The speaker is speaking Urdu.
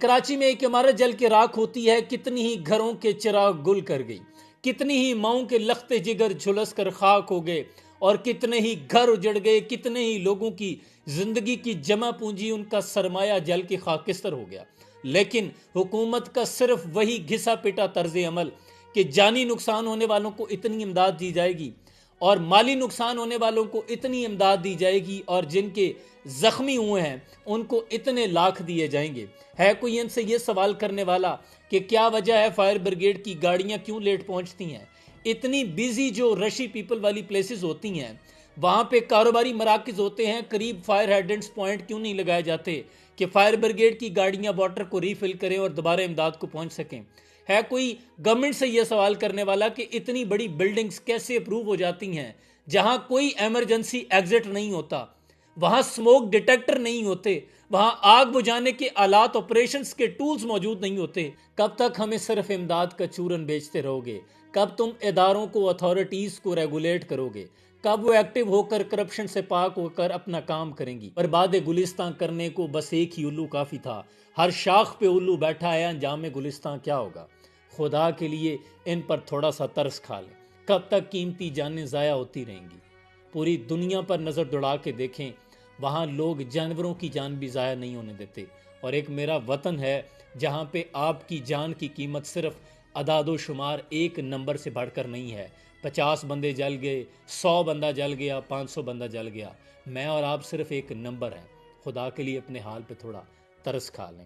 کراچی میں ایک عمارت جل کے راکھ ہوتی ہے، کتنی ہی گھروں کے چراغ گل کر گئی، کتنی ہی ماؤں کے لخت جگر جھلس کر خاک ہو گئے، اور کتنے ہی گھر اجڑ گئے، کتنے ہی لوگوں کی زندگی کی جمع پونجی، ان کا سرمایہ جل کے خاکستر ہو گیا۔ لیکن حکومت کا صرف وہی گھسا پٹا طرز عمل کہ جانی نقصان ہونے والوں کو اتنی امداد دی جائے گی اور مالی نقصان ہونے والوں کو اتنی امداد دی جائے گی، اور جن کے زخمی ہوئے ہیں ان کو اتنے لاکھ دیے جائیں گے۔ ہے کوئی ان سے یہ سوال کرنے والا کہ کیا وجہ ہے فائر بریگیڈ کی گاڑیاں کیوں لیٹ پہنچتی ہیں؟ اتنی بیزی جو رشی پیپل والی پلیسز ہوتی ہیں، وہاں پہ کاروباری مراکز ہوتے ہیں، قریب فائر ہیڈنٹس پوائنٹ کیوں نہیں لگائے جاتے کہ فائر بریگیڈ کی گاڑیاں واٹر کو ریفل کریں اور دوبارہ امداد کو پہنچ سکیں؟ ہے کوئی گورنمنٹ سے یہ سوال کرنے والا کہ اتنی بڑی بلڈنگز کیسے اپروو ہو جاتی ہیں جہاں کوئی ایمرجنسی ایگزٹ نہیں ہوتا، وہاں سموک ڈیٹیکٹر نہیں ہوتے، وہاں آگ بجھانے کے آلات آپریشنز کے ٹولز موجود نہیں ہوتے؟ کب تک ہمیں صرف امداد کا چورن بیچتے رہو گے؟ کب تم اداروں کو، اتھارٹیز کو ریگولیٹ کرو گے؟ کب وہ ایکٹیو ہو کر، کرپشن سے پاک ہو کر اپنا کام کریں گی؟ برباد گلستان کرنے کو بس ایک ہی الو کافی تھا، ہر شاخ پہ الو بیٹھا ہے، انجام گلستان کیا ہوگا؟ خدا کے لیے ان پر تھوڑا سا ترس کھا لیں۔ کب تک قیمتی جانیں ضائع ہوتی رہیں گی؟ پوری دنیا پر نظر دوڑا کے دیکھیں، وہاں لوگ جانوروں کی جان بھی ضائع نہیں ہونے دیتے، اور ایک میرا وطن ہے جہاں پہ آپ کی جان کی قیمت صرف اعداد و شمار ایک نمبر سے بڑھ کر نہیں ہے۔ 50 بندے جل گئے، 100 بندہ جل گیا، 500 بندہ جل گیا، میں اور آپ صرف ایک نمبر ہیں۔ خدا کے لیے اپنے حال پہ تھوڑا ترس کھا لیں۔